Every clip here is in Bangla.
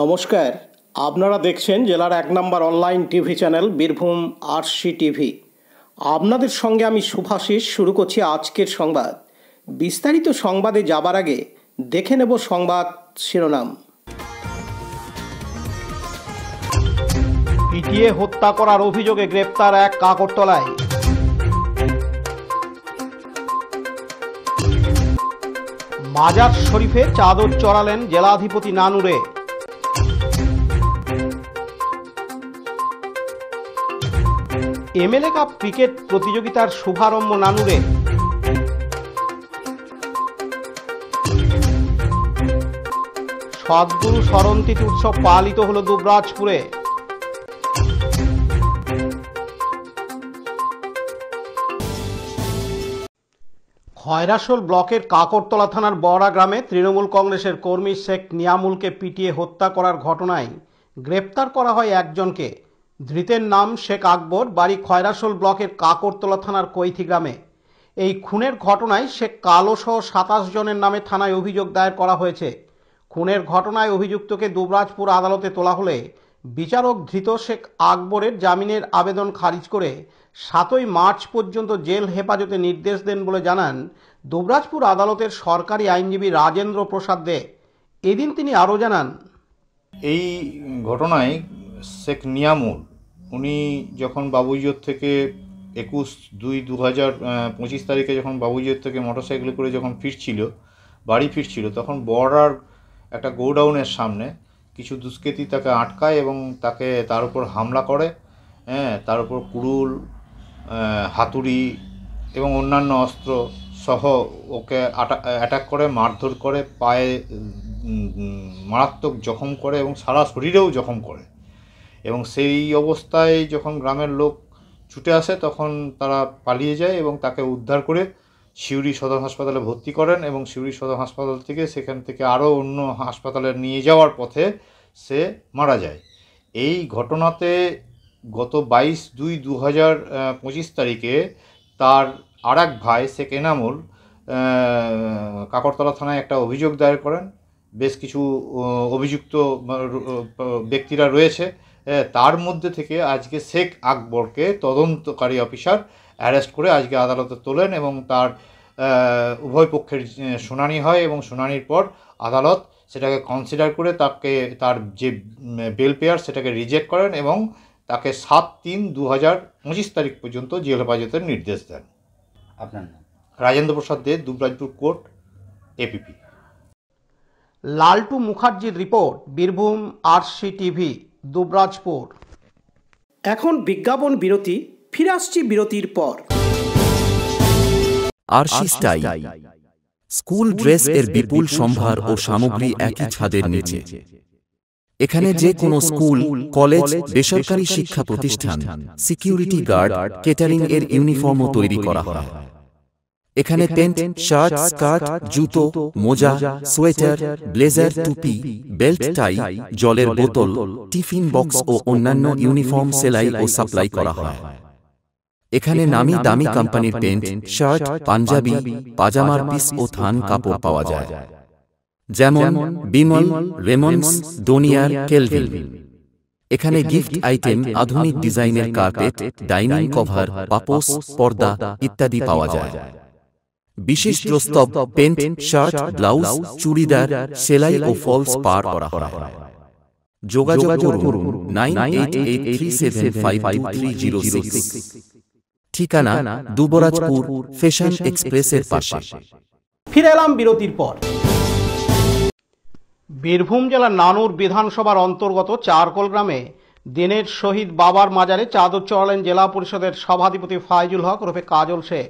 নমস্কার, আপনারা দেখছেন জেলার ১ নম্বর online TV channel Birbhum RC TV. আপনাদের সঙ্গে আমি শুভাশিস। শুরু করছি আজকের সংবাদ। বিস্তারিত সংবাদে যাবার আগে দেখে নেব সংবাদ শিরোনাম। পিটিয়ে হত্যা করার অভিযোগে গ্রেপ্তার এক কাকরতলায়। মাজার শরীফে চাদর চড়ালেন জেলাধিপতি নানুরে। এমএলএ কাপ ক্রিকেট প্রতিযোগিতার শুভারম্ভ নানুরে। সদ্গুরু স্মরণতিথি উৎসব পালিত হল দুবরাজপুরে। খয়রাশোল ব্লকের কাকরতলা থানার বড়া গ্রামে তৃণমূল কংগ্রেসের কর্মী শেখ নিয়ামুলকে পিটিয়ে হত্যা করার ঘটনায় গ্রেপ্তার করা হয় একজনকে। ধৃতের নাম শেখ আকবর, বাড়ি খয়রাশোল ব্লকের কাকরতলা থানার কৈথি গ্রামে। এই খুনের ঘটনায় শেখ কালো সহ ২৭ জনের নামে থানায় অভিযোগ দায়ের করা হয়েছে। খুনের ঘটনায় অভিযুক্তকে দুবরাজপুর আদালতে তোলা হলে বিচারক ধৃত শেখ আকবরের জামিনের আবেদন খারিজ করে ৭ই মার্চ পর্যন্ত জেল হেফাজতে নির্দেশ দেন বলে জানান দুবরাজপুর আদালতের সরকারি আইনজীবী রাজেন্দ্র প্রসাদ দে। এদিন তিনি আরও জানান, এই ঘটনায় শেখ নিয়ামুল উনি যখন বাবুইজোর থেকে ২১/২/২০২৫ তারিখে যখন বাবুইজোর থেকে মোটরসাইকেল করে যখন বাড়ি ফিরছিল তখন বর্ডার একটা গোডাউনের সামনে কিছু দুষ্কৃতী তাকে আটকায় এবং তার উপর হামলা করে। তার উপর কুড়ুল, হাতুড়ি এবং অন্যান্য অস্ত্র সহ ওকে অ্যাটাক করে, মারধর করে, পায়ে মারাত্মক জখম করে এবং সারা শরীরেও জখম করে। এবং সেই অবস্থায় যখন গ্রামের লোক ছুটে আসে তখন তারা পালিয়ে যায় এবং তাকে উদ্ধার করে সিউড়ি সদর হাসপাতালে ভর্তি করেন এবং সিউড়ি সদর হাসপাতাল থেকে সেখান থেকে আরও অন্য হাসপাতালে নিয়ে যাওয়ার পথে সে মারা যায়। এই ঘটনাতে গত ২২/২/২০২৫ তারিখে তার আর এক ভাই শেখ এনামুল কাকরতলা থানায় একটা অভিযোগ দায়ের করেন। বেশ কিছু অভিযুক্ত ব্যক্তিরা রয়েছে, তার মধ্যে থেকে আজকে শেখ আকবরকে তদন্তকারী অফিসার অ্যারেস্ট করে আজকে আদালতে তোলেন এবং তার উভয় পক্ষের শুনানি হয় এবং শুনানির পর আদালত সেটাকে কনসিডার করে তার যে বেল পেয়ার সেটাকে রিজেক্ট করেন এবং তাকে ৭/৩/২০২৫ তারিখ পর্যন্ত জেল হেফাজতের নির্দেশ দেন। আপনার নাম? রাজেন্দ্র প্রসাদ দে, দুবরাজপুর কোর্ট, এপিপি। লালটু মুখার্জির report, Birbhum RC TV, Dubrajpur. এখন বিজ্ঞাপন বিরতি, ফিরে আসছি বিরতির পর। আরসি স্টাইল স্কুল ড্রেস এর বিপুল সম্ভার ও সামগ্রী একই ছাদের নিচে। এখানে যে কোনো স্কুল, কলেজ, বেসরকারি শিক্ষা প্রতিষ্ঠান, সিকিউরিটি গার্ড, কেটারিং এর ইউনিফর্মও তৈরি করা হয়। এখানে প্যান্ট, শার্ট, স্কার্ট, জুতো, মোজা, সোয়েটার, ব্লেজার, টুপি, বেল্ট, টাই, জলের বোতল, টিফিন বক্স ও অন্যান্য ইউনিফর্ম সেলাই ও সাপ্লাই করা হয়। এখানে নামি দামি কোম্পানির প্যান্ট, শার্ট, পাঞ্জাবি, পাজামার পিস ও থান কাপড় পাওয়া যায়, যেমন বিমল, রেমন্ডস, ডোনিয়ার, কেলভিন। এখানে গিফট আইটেম, আধুনিক ডিজাইনের কার্পেট, ডাইনিং কভার, পাপোশ, পর্দা ইত্যাদি পাওয়া যায়। বিশেষ প্রস্তাব, প্যান্ট, শার্ট, ব্লাউজ, চুড়িদার, সেলাই ও ফলস পার করা হয়। যোগাযোগ করুন 9883752306। ঠিকানা দুবরাজপুর ফ্যাশন এক্সপ্রেসের পাশে। ফিরে এলাম বিরতির পর। বীরভূম জেলার নানুর বিধানসভার অন্তর্গত চারকোল গ্রামে দিনের শহীদ বাবার মাজারে চাদর চড়ালেন জেলা পরিষদের সভাধিপতি ফাইজুল হক ওরফে কাজল শেখ।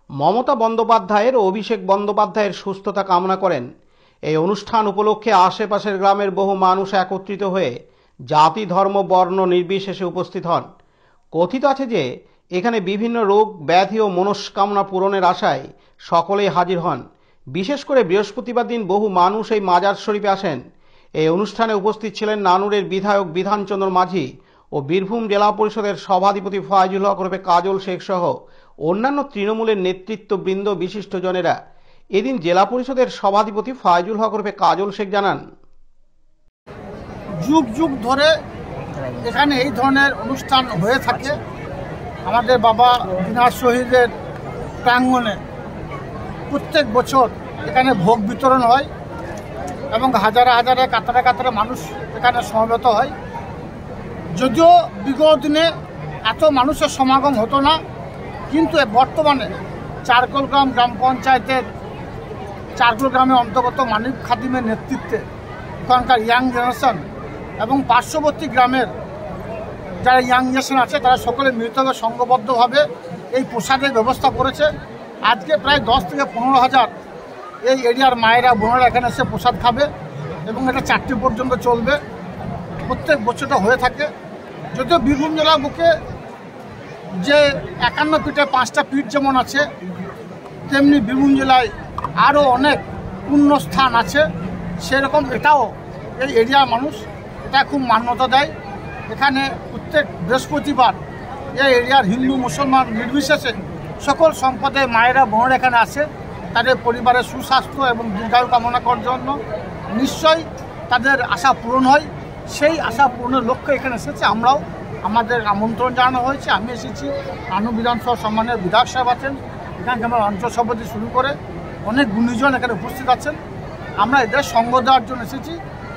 মমতা বন্দ্যোপাধ্যায়ের ও অভিষেক বন্দ্যোপাধ্যায়ের সুস্থতা কামনা করেন। এই অনুষ্ঠান উপলক্ষে আশেপাশের গ্রামের বহু মানুষ একত্রিত হয়ে জাতি, ধর্ম, বর্ণ নির্বিশেষে উপস্থিত হন। কথিত আছে যে এখানে বিভিন্ন রোগ ব্যাধি ও মনস্কামনা পূরণের আশায় সকলেই হাজির হন। বিশেষ করে বৃহস্পতিবার দিন বহু মানুষ এই মাজার শরীফে আসেন। এই অনুষ্ঠানে উপস্থিত ছিলেন নানুরের বিধায়ক বিধানচন্দ্র মাঝি ও বীরভূম জেলা পরিষদের সভাধিপতি ফাইজুল হক ওরফে কাজল শেখ সহ অন্যান্য তৃণমূলের নেতৃত্ববৃন্দ, বিশিষ্টজনেরা। এদিন জেলা পরিষদের সভাধিপতি ফাইজুল হক ওরফে কাজল শেখ জানান, যুগ যুগ ধরে এখানে এই ধরনের অনুষ্ঠান হয়ে থাকে। আমাদের বাবা দিনার শহীদের প্রাঙ্গণে প্রত্যেক বছর এখানে ভোগ বিতরণ হয় এবং হাজারে হাজারে কাতারে কাতারে মানুষ এখানে সমবেত হয়। যদিও বিগত দিনে এত মানুষের সমাগম হতো না, কিন্তু বর্তমানে চারকোল গ্রাম পঞ্চায়েতের চারকোল গ্রামের অন্তর্গত মানিক খাদিমের নেতৃত্বে এখানকার ইয়াং জেনারেশন এবং পার্শ্ববর্তী গ্রামের যারা ইয়াং জেনারেশন আছে তারা সকলে মিলিতভাবে সংঘবদ্ধভাবে এই প্রসাদের ব্যবস্থা করেছে। আজকে প্রায় 10 থেকে 15,000 এই এরিয়ার মায়েরা বোনেরা এখানে এসে প্রসাদ খাবে এবং এটা 4টে পর্যন্ত চলবে। প্রত্যেক বছরটা হয়ে থাকে। যদিও বীরভূম জেলার বুকে যে 51 ফিটে 5টা পীঠ যেমন আছে, তেমনি বীরভূম জেলায় আরও অনেক পূর্ণ স্থান আছে। সেরকম এটাও এই এরিয়ার মানুষ এটা খুব মান্যতা দেয়। এখানে প্রত্যেক বৃহস্পতিবার এই এরিয়ার হিন্দু মুসলমান নির্বিশেষে সকল সম্প্রদায়ের মায়েরা বোনেরা এখানে আসে তাদের পরিবারের সুস্বাস্থ্য এবং দীর্ঘায়ু কামনা করার জন্য। নিশ্চয়ই তাদের আশা পূরণ হয়। সেই আশা পূরণের লক্ষ্যে এখানে এসেছে। আমরাও আমাদের আমন্ত্রণ জানানো হয়েছে। আমি এসেছি, নানু বিধানসভা সম্মানের বিধায়ক সাহেব আছেন, এখানে আমার অঞ্চল সভাপতি শুরু করে অনেক গুণীজন এখানে উপস্থিত আছেন। আমরা এদের সঙ্গ দেওয়ার জন্য এসেছি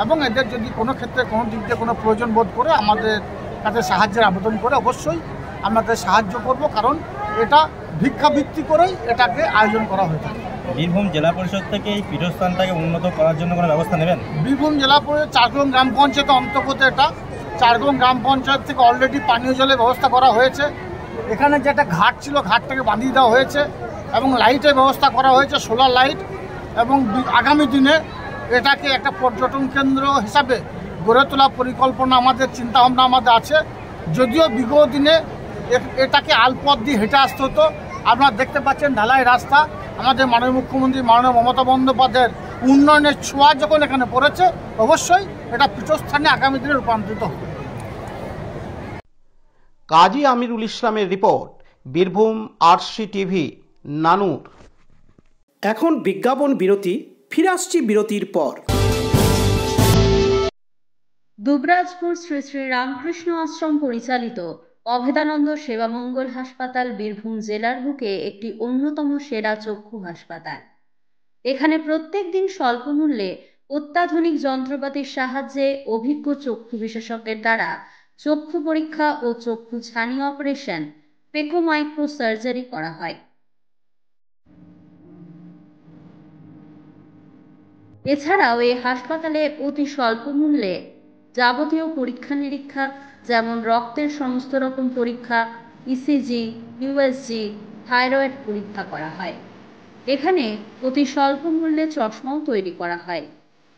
এবং এদের যদি কোনো ক্ষেত্রে কোনো দিক দিয়ে কোনো প্রয়োজন বোধ করে আমাদের কাছে সাহায্যের আবেদন করে অবশ্যই আমাদের সাহায্য করব, কারণ এটা ভিক্ষাবৃত্তি করেই এটাকে আয়োজন করা হয়ে থাকে। বীরভূম জেলা পরিষদ থেকে এই পীঠস্থানটাকে উন্নত করার জন্য কোনো ব্যবস্থা নেবেন? বীরভূম জেলা পরিষদ চারকোল গ্রাম পঞ্চায়েতের অন্তর্গত এটা। চারকোল গ্রাম পঞ্চায়েত থেকে অলরেডি পানীয় জলের ব্যবস্থা করা হয়েছে। এখানে যে একটা ঘাট ছিল, ঘাটটাকে বাঁধিয়ে দেওয়া হয়েছে এবং লাইটের ব্যবস্থা করা হয়েছে, সোলার লাইট। এবং আগামী দিনে এটাকে একটা পর্যটন কেন্দ্র হিসাবে গড়ে তোলার পরিকল্পনা আমাদের, চিন্তাভাবনা আমাদের আছে। যদিও বিগত দিনে এটাকে আলপথ দিয়ে হেঁটে আসতে হতো। আপনারা দেখতে পাচ্ছেন ঢালাই রাস্তা। আমাদের মাননীয় মুখ্যমন্ত্রী মাননীয় মমতা বন্দ্যোপাধ্যায়ের উন্নয়নের ছোঁয়া যখন এখানে পড়েছে, অবশ্যই এটা পীঠস্থানে আগামী দিনে রূপান্তরিত হবে। কাজী আমিরুল ইসলামের রিপোর্ট, বীরভূম আরসি টিভি, নানুর। এখন বিজ্ঞাপন বিরতি, ফিরে আসছি বিরতির পর। দুবরাজপুর শ্রী শ্রী রামকৃষ্ণ আশ্রম পরিচালিত অভেদানন্দ সেবামঙ্গল হাসপাতাল বীরভূম জেলার বুকে একটি অন্যতম সেরা চক্ষু হাসপাতাল। এখানে প্রত্যেক দিন স্বল্প মূল্যে অত্যাধুনিক যন্ত্রপাতির সাহায্যে অভিজ্ঞ চক্ষু বিশেষজ্ঞের দ্বারা চক্ষু পরীক্ষা ও চক্ষু ছানি অপারেশন, পেকো মাইক্রো সার্জারি করা হয়। এছাড়াও এই হাসপাতালে অতি স্বল্প মূল্যে যাবতীয় পরীক্ষা নিরীক্ষা, যেমন রক্তের সমস্ত রকম পরীক্ষা, ইসিজি, ইউএসজি, থাইরয়েড পরীক্ষা করা হয়। এখানে অতি স্বল্প মূল্যে চশমাও তৈরি করা হয়।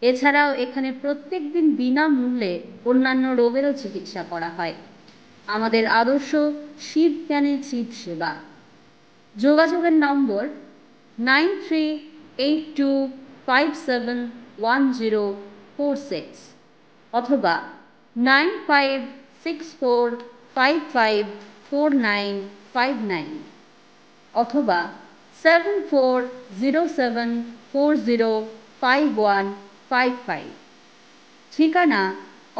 এছাড়াও এখানে প্রত্যেক দিন বিনামূল্যে অন্যান্য রোগেরও চিকিৎসা করা হয়। আমাদের আদর্শ শিব জ্ঞানের চিৎ সেবা। যোগাযোগের নম্বর 9382571046 অথবা 9564554959 অথবা 7407405155। ঠিকানা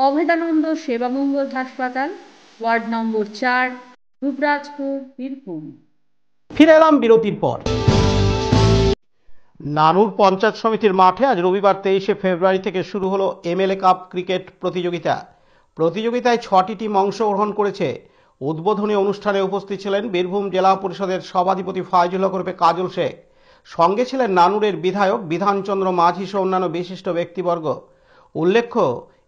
অভেদানন্দ সেবামঙ্গল হাসপাতাল, ওয়ার্ড নম্বর 4, দুবরাজপুর, বীরভূম। ফিরে এলাম বিরতির পর। নানুর পঞ্চায়েত সমিতির মাঠে আজ রবিবার 23শে ফেব্রুয়ারি থেকে শুরু হলো এমএলএ কাপ ক্রিকেট প্রতিযোগিতা। প্রতিযোগিতায় 6টি টিম অংশগ্রহণ করেছে। উদ্বোধনী অনুষ্ঠানে উপস্থিত ছিলেন বীরভূম জেলা পরিষদের সভাধিপতি ফাইজুল হক ওরফে কাজল শেখ। সঙ্গে ছিলেন নানুরের বিধায়ক বিধানচন্দ্র মাঝি সহ অন্যান্য বিশিষ্ট ব্যক্তিবর্গ। উল্লেখ্য,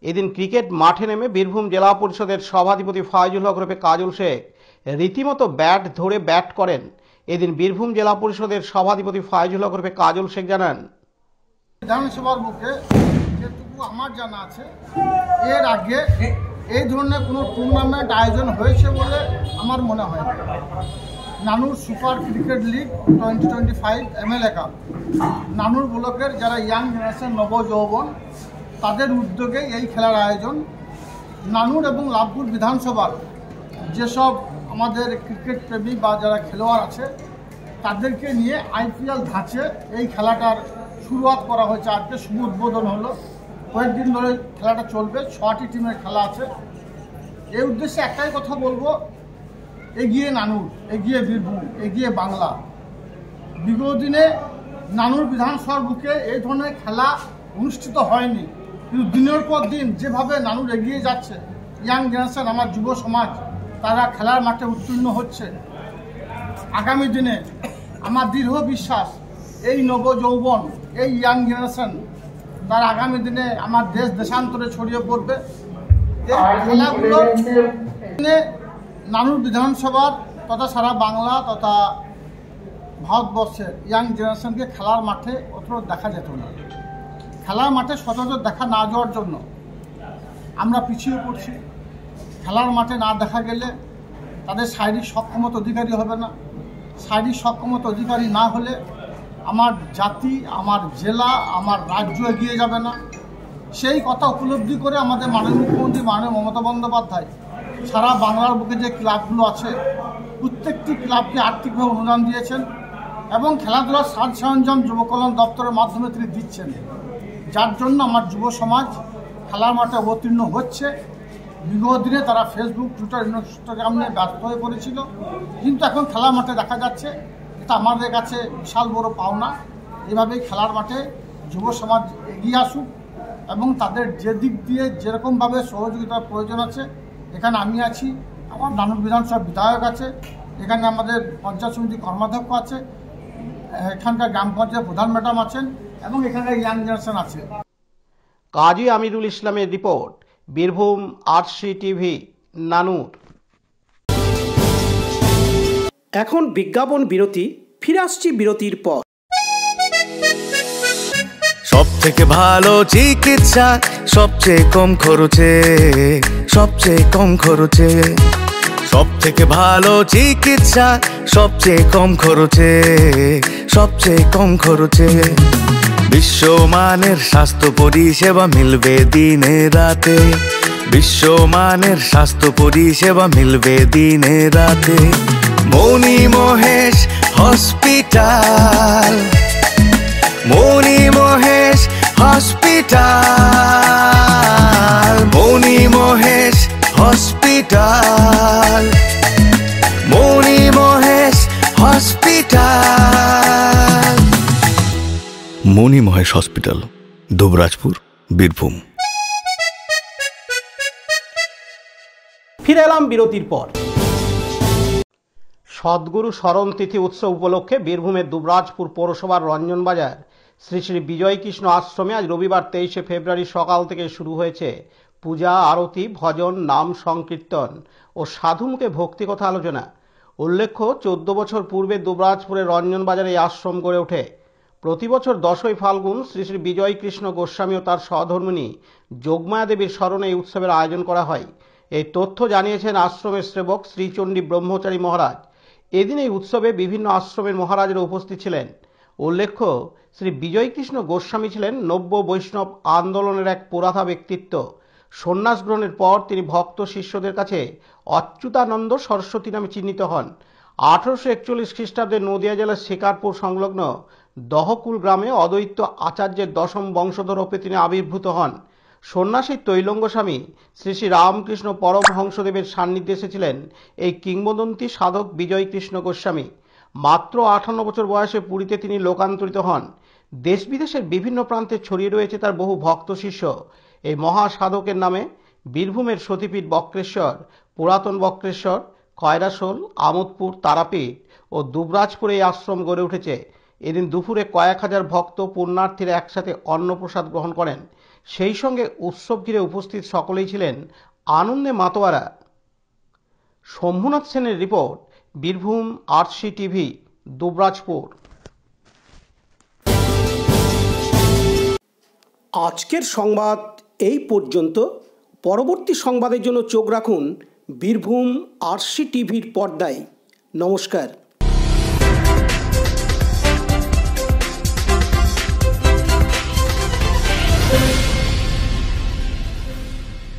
এদিন ক্রিকেট মাঠে নেমে বীরভূম জেলা পরিষদের সভাধিপতি ফাইজুল হক ওরফে কাজল শেখ রীতিমতো ব্যাট ধরে ব্যাট করেন। এদিন বীরভূম জেলা পরিষদের সভাধিপতি ফাইজুল হক ওরফে কাজল শেখ জানান, বিধানসভার বুকে যেটুকু আমার জানা আছে, এর আগে এই ধরনের কোনো টুর্নামেন্ট আয়োজন হয়েছে বলে আমার মনে হয় না। নানুর super cricket league 2025 MLA cup, নানুর ব্লকের যারা ইয়াং জেনারেশন নবযৌবন, তাদের উদ্যোগে এই খেলার আয়োজন। নানুর এবং লাভপুর বিধানসভার যেসব আমাদের ক্রিকেট প্রেমী বা যারা খেলোয়াড় আছে, তাদেরকে নিয়ে আইপিএল ধাঁচে এই খেলাটার শুরুয়াত করা হয়েছে। আজকে শুভ উদ্বোধন হলো। কয়েকদিন ধরে খেলাটা চলবে, 6টি টিমের খেলা আছে। এই উদ্দেশ্যে একটাই কথা বলবো, এগিয়ে নানুর, এগিয়ে বীরভূম, এগিয়ে বাংলা। বিগত দিনে নানুর বিধানসভার বুকে এই ধরনের খেলা অনুষ্ঠিত হয়নি, কিন্তু দিনের পর দিন যেভাবে নানুর এগিয়ে যাচ্ছে, ইয়াং জেনারেশন, আমার যুব সমাজ, তারা খেলার মাঠে উত্তীর্ণ হচ্ছে। আগামী দিনে আমার দৃঢ় বিশ্বাস, এই নবযৌবন, এই ইয়াং জেনারেশন, তার আগামী দিনে আমার দেশ দেশান্তরে ছড়িয়ে পড়বে। এই খেলাগুলো নানুর বিধানসভার তথা সারা বাংলা তথা ভারতবর্ষের ইয়াং জেনারেশনকে খেলার মাঠে অতটা দেখা যেত না। খেলার মাঠে সচরাচর দেখা না যাওয়ার জন্য আমরা পিছিয়ে পড়ছি। খেলার মাঠে না দেখা গেলে তাদের শারীরিক সক্ষমতা অধিকারী হবে না। শারীরিক সক্ষমতা অধিকারী না হলে আমার জাতি, আমার জেলা, আমার রাজ্য এগিয়ে যাবে না। সেই কথা উপলব্ধি করে আমাদের মাননীয় মুখ্যমন্ত্রী মাননীয় মমতা বন্দ্যোপাধ্যায় সারা বাংলার বুকে যে ক্লাবগুলো আছে, প্রত্যেকটি ক্লাবকে আর্থিকভাবে অনুদান দিয়েছেন এবং খেলাধুলার সাজ সরঞ্জাম যুব কল্যাণ দপ্তরের মাধ্যমে তিনি দিচ্ছেন, যার জন্য আমার যুব সমাজ খেলার মাঠে অবতীর্ণ হচ্ছে। বিগত দিনে তারা ফেসবুক, টুইটার, ইনস্টাগ্রাম নিয়ে ব্যস্ত হয়ে পড়েছিল, কিন্তু এখন খেলার মাঠে দেখা যাচ্ছে। এটা আমাদের কাছে বিশাল বড় পাওনা। এভাবেই খেলার মাঠে যুব সমাজ এগিয়ে আসুক এবং তাদের যে দিক দিয়ে যেরকমভাবে সহযোগিতার প্রয়োজন আছে, এখানে আমি আছি, আমার নানুর বিধানসভার বিধায়ক আছে, এখানে আমাদের পঞ্চায়েত সমিতি কর্মাধ্যক্ষ আছে, এখানকার গ্রাম পঞ্চায়েত প্রধান ম্যাডাম আছেন এবং এখানকার ইয়াং জেনারেশন আছে। কাজী আমিরুল ইসলামের রিপোর্ট, বীরভূম আরসি টিভি, নানুর। এখন বিজ্ঞাপন বিরতি, ফিরে আসছি বিরতির পর। সব থেকে ভালো চিকিৎসা, সবচেয়ে কম খরচে, সবচেয়ে কম খরচে। সব থেকে ভালো চিকিৎসা, সবচেয়ে কম খরচে, সবচেয়ে কম খরচে। বিশ্বমানের স্বাস্থ্য পরিষেবা মিলবে দিনে রাতে, বিশ্বমানের স্বাস্থ্য পরিষেবা মিলবে দিনে রাতে। মনি মহেশ হসপিটাল, মনি মহেশ হসপিটাল, মনি মহেশ হসপিটাল, মনি মহেশ হসপিটাল। মনি মহেশ হসপিটাল, দুবরাজপুর, বীরভূম। ফিরে এলাম বিরতির পর। সদ্গুরু স্মরণ তিথি উৎসব উপলক্ষে বীরভূমের দুবরাজপুর পৌরসভার রঞ্জনবাজার শ্রী শ্রী বিজয় কৃষ্ণ আশ্রমে আজ রবিবার 23শে ফেব্রুয়ারি সকাল থেকে শুরু হয়েছে পূজা, আরতি, ভজন, নাম সংকীর্তন ও সাধুমুখে ভক্তিকথা আলোচনা। উল্লেখ্য, 14 বছর পূর্বে দুবরাজপুরের রঞ্জনবাজারে এই আশ্রম গড়ে ওঠে। প্রতি বছর 10ই ফাল্গুন শ্রী শ্রী বিজয় কৃষ্ণ গোস্বামী ও তার সহধর্মিণী যোগমায়া দেবীর স্মরণে এই উৎসবের আয়োজন করা হয়। এই তথ্য জানিয়েছেন আশ্রমের সেবক শ্রীচণ্ডী ব্রহ্মচারী মহারাজ। এদিন এই উৎসবে বিভিন্ন আশ্রমের মহারাজরা উপস্থিত ছিলেন। উল্লেখ্য, শ্রী বিজয় কৃষ্ণ গোস্বামী ছিলেন নব্য বৈষ্ণব আন্দোলনের এক পুরাথা ব্যক্তিত্ব। সন্ন্যাস গ্রহণের পর তিনি ভক্ত শিষ্যদের কাছে অচ্যুতানন্দ সরস্বতী নামে চিহ্নিত হন। 1841 খ্রিস্টাব্দে নদিয়া জেলার শিকারপুর সংলগ্ন দহকুল গ্রামে অদ্বৈত আচার্যের 10ম বংশধর রূপে তিনি আবির্ভূত হন। সন্ন্যাসী তৈলঙ্গ স্বামী শ্রী শ্রী রামকৃষ্ণ পরমহংসদেবের সান্নিধ্যে এসেছিলেন এই কিংবদন্তি সাধক বিজয় কৃষ্ণ গোস্বামী। মাত্র 58 বছর বয়সে পুরীতে তিনি লোকান্তরিত হন। দেশ বিদেশের বিভিন্ন প্রান্তে ছড়িয়ে রয়েছে তার বহু ভক্ত শিষ্য। এই মহা সাধকের নামে বীরভূমের সতীপীঠ বক্রেশ্বর, পুরাতন বক্রেশ্বর, কয়রাশোল, আমোদপুর, তারাপীঠ ও দুবরাজপুরে এই আশ্রম গড়ে উঠেছে। এদিন দুপুরে কয়েক হাজার ভক্ত পুণ্যার্থীরা একসাথে অন্নপ্রসাদ গ্রহণ করেন। সেই সঙ্গে উৎসব ঘিরে উপস্থিত সকলেই ছিলেন আনন্দে মাতোয়ারা। শম্ভুনাথ সেনের report, Birbhum RC TV, Dubrajpur. আজকের সংবাদ এই পর্যন্ত। পরবর্তী সংবাদের জন্য চোখ রাখুন বীরভূম আরসি টিভির পর্দায়। নমস্কার।